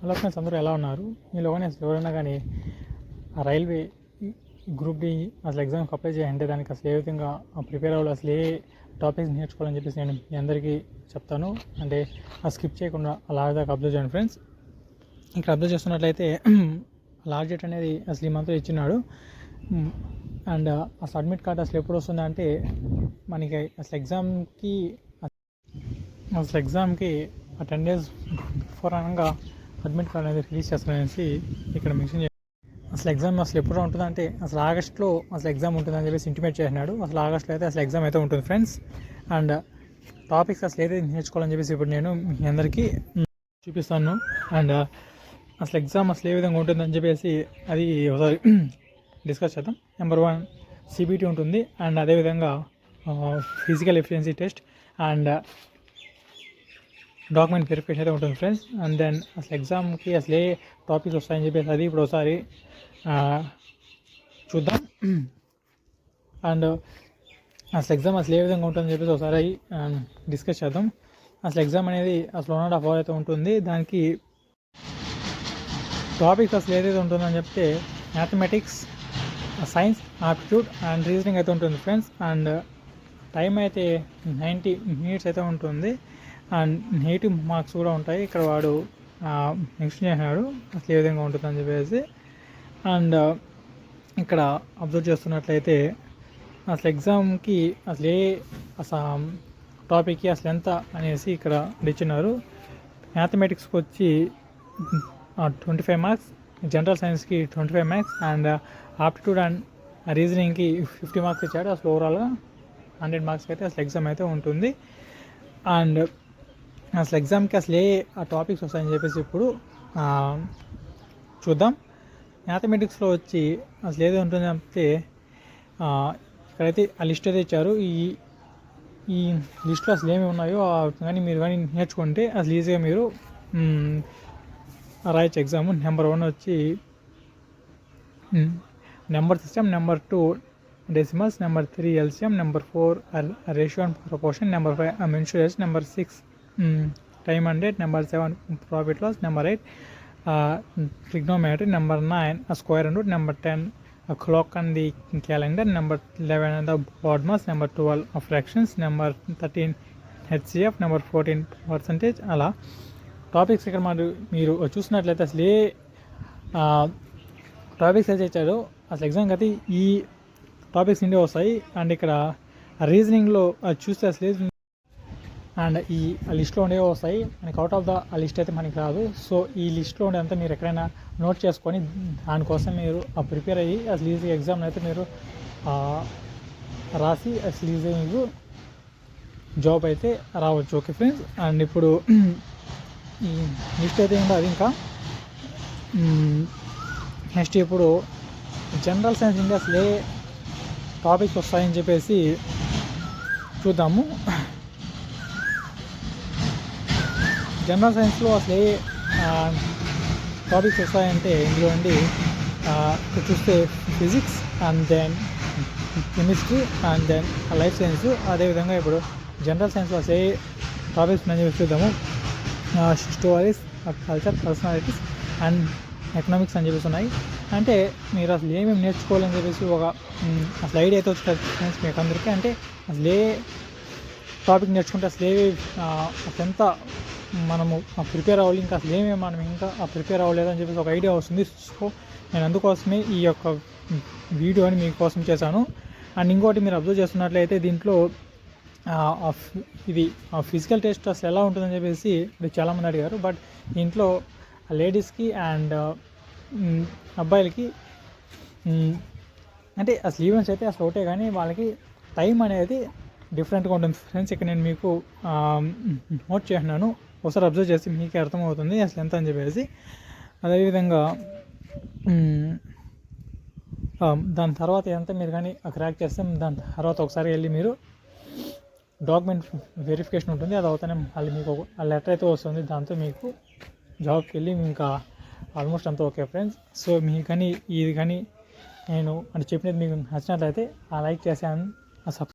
Hello friends, అందరూ ఎలా ఉన్నారు? మీలో కానీ అసలు ఎవరైనా కానీ ఆ రైల్వే గ్రూప్ డి అసలు ఎగ్జామ్కి అప్లై చేయాలంటే దానికి అసలు ఏ విధంగా ప్రిపేర్ అవ్వాలి, అసలు ఏ టాపిక్స్ నేర్చుకోవాలని చెప్పేసి నేను మీ అందరికీ చెప్తాను. అంటే ఆ స్కిప్ చేయకుండా అలా దాకా అబ్జర్వ్ చేయండి ఫ్రెండ్స్. ఇక్కడ అబ్జర్వ్ చేస్తున్నట్లయితే లాస్ట్ డేట్ అనేది అసలు ఈ మంత్లో ఇచ్చినాడు. అండ్ అసలు అడ్మిట్ కార్డ్ అసలు ఎప్పుడు వస్తుంది అంటే మనకి అసలు ఎగ్జామ్కి 10 days బిఫోర్ అనగా అడ్మిట్ కార్డ్ అనేది రిలీజ్ చేస్తారనేసి ఇక్కడ మెన్షన్ చేయాలి. అసలు ఎగ్జామ్ అసలు ఎప్పుడు ఉంటుంది అంటే అసలు ఆగస్ట్లో అసలు ఎగ్జామ్ ఉంటుందని చెప్పేసి ఇంటిమేట్ చేసినాడు. అసలు ఆగస్ట్లో అయితే అసలు ఎగ్జామ్ అయితే ఉంటుంది ఫ్రెండ్స్. అండ్ టాపిక్స్ అసలు ఏదైతే నేర్చుకోవాలని చెప్పేసి ఇప్పుడు నేను మీ అందరికీ చూపిస్తాను. అండ్ అసలు ఎగ్జామ్ అసలు ఏ విధంగా ఉంటుందని చెప్పేసి అది ఒకసారి డిస్కస్ చేద్దాం. నెంబర్ 1 సిబిటి ఉంటుంది. అండ్ అదేవిధంగా physical efficiency test and document verification అయితే ఉంటుంది ఫ్రెండ్స్. అండ్ దెన్ అసలు ఎగ్జామ్కి అసలు ఏ టాపిక్స్ వస్తాయని చెప్పేసి అది ఇప్పుడు ఒకసారి చూద్దాం. అండ్ అసలు ఎగ్జామ్ అసలు ఏ విధంగా ఉంటుందని చెప్పేసి ఒకసారి డిస్కస్ చేద్దాం. అసలు ఎగ్జామ్ అనేది అసలు 1.5 hour అయితే ఉంటుంది. దానికి టాపిక్స్ అసలు ఏదైతే ఉంటుందని చెప్తే mathematics, science, aptitude and reasoning అయితే ఉంటుంది ఫ్రెండ్స్. అండ్ టైం అయితే 90 minutes అయితే ఉంటుంది. అండ్ నెగిటివ్ మార్క్స్ కూడా ఉంటాయి. ఇక్కడ వాడు మెన్షన్ చేసినాడు అసలు ఏ విధంగా ఉంటుందని చెప్పేసి. అండ్ ఇక్కడ అబ్జర్వ్ చేస్తున్నట్లయితే అసలు ఎగ్జామ్కి అసలు అసలు టాపిక్కి అసలు ఎంత అనేసి ఇక్కడ ఇచ్చినారు. మ్యాథమెటిక్స్కి వచ్చి 25 marks, జనరల్ సైన్స్కి 25 marks అండ్ ఆప్టిట్యూడ్ అండ్ రీజనింగ్కి 50 marks ఇచ్చాడు. అసలు ఓవరాల్గా 100 marks అయితే అసలు ఎగ్జామ్ అయితే ఉంటుంది. అండ్ అసలు ఎగ్జామ్కి అసలు ఆ టాపిక్స్ వస్తాయని చెప్పేసి ఇప్పుడు చూద్దాం. మ్యాథమెటిక్స్లో వచ్చి అసలు ఏదో ఉంటుంది అంటే ఇక్కడైతే ఆ లిస్ట్ అయితే ఇచ్చారు. ఈ లిస్ట్లో అసలు ఏమి ఉన్నాయో కానీ మీరు కానీ నేర్చుకుంటే అసలు ఈజీగా మీరు రాయొచ్చు ఎగ్జామ్. నెంబర్ 1 వచ్చి number system, number 2 decimals, number 3 LCM, number 4 ratio and proportion, number 5 mensuration, number 6 time and date, number 7 profit loss, number 8 trigonometry, number 9 square and root, number 10 clock and the calendar, number 11 the board mass, number 12 fractions, number 13 HCF, number 14 percentage. అలా topics ఇక్కడ మీరు చూసినట్లయితే అసలు ఏ topics అయితే ఇచ్చారో అసలు ఎగ్జామ్కి అయితే ఈ టాపిక్స్ ఇండియా వస్తాయి. అండ్ ఇక్కడ రీజనింగ్లో చూస్తే అసలు అండ్ ఈ లిస్ట్లో ఉండేవి వస్తాయి మనకి. అవుట్ ఆఫ్ ద లిస్ట్ అయితే మనకి రాదు. సో ఈ లిస్ట్లో ఉండేంత మీరు ఎక్కడైనా నోట్ చేసుకొని దానికోసం మీరు ప్రిపేర్ అయ్యి అసలు ఈజీ ఎగ్జామ్ అయితే మీరు రాసి అసలు ఈజీ మీకు జాబ్ అయితే రావచ్చు. Okay friends. అండ్ ఇప్పుడు ఈ లిస్ట్ అయితే ఏంటో అది ఇంకా నెక్స్ట్ ఇప్పుడు జనరల్ సైన్స్ ఇండియా అసలు ఏ టాపిక్స్ వస్తాయని చెప్పేసి చూద్దాము. జనరల్ సైన్స్లో అసలు ఏ టాపిక్స్ వస్తాయంటే ఇందులో అండి చూస్తే physics and then chemistry and then life science. అదేవిధంగా ఇప్పుడు జనరల్ సైన్స్లో అసలు ఏ టాపిక్స్ ఉన్నాయని చెప్పి చూద్దాము. Stories, culture, personalities and economics అని చెప్పేసి ఉన్నాయి. అంటే మీరు అసలు ఏమేమి నేర్చుకోవాలని చెప్పేసి ఒక అసలు ఐడియా అయితే వచ్చి ఫ్రెండ్స్ మీకు అందరికీ. అంటే అసలు ఏ టాపిక్ నేర్చుకుంటే అసలు అసలు ఎంత మనము ప్రిపేర్ అవ్వాలి, ఇంకా అసలు ఏమేమి మనం ఇంకా ప్రిపేర్ అవ్వలేదని చెప్పేసి ఒక ఐడియా వస్తుంది. సో నేను అందుకోసమే ఈ యొక్క వీడియోని మీకోసం చేశాను. అండ్ ఇంకోటి మీరు అబ్జర్వ్ చేస్తున్నట్లయితే దీంట్లో ఇది ఫిజికల్ టెస్ట్ అసలు ఎలా ఉంటుందని చెప్పేసి ఇది చాలామంది అడిగారు. బట్ దీంట్లో లేడీస్కి అండ్ అబ్బాయిలకి అంటే అసలు ఈవెంట్స్ అయితే అసలు ఒకటే కానీ వాళ్ళకి టైం అనేది డిఫరెంట్గా ఉంటుంది ఫ్రెండ్స్. ఇక్కడ నేను మీకు నోట్ చేసినాను, ఒకసారి అబ్జర్వ్ చేసి మీకే అర్థమవుతుంది అసలు ఎంత అని చెప్పేసి. అదేవిధంగా దాని తర్వాత ఎంత మీరు కానీ క్రాక్ చేస్తే దాని తర్వాత ఒకసారి వెళ్ళి మీరు డాక్యుమెంట్ వెరిఫికేషన్ ఉంటుంది. అది అవుతానే మళ్ళీ మీకు ఆ లెటర్ అయితే వస్తుంది. దాంతో మీకు జాబ్కి వెళ్ళి ఇంకా ఆల్మోస్ట్ అంతా ఓకే ఫ్రెండ్స్. సో మీకు కానీ ఇది కానీ నేను అంటే చెప్పినది మీకు నచ్చినట్లయితే లైక్ చేశాను,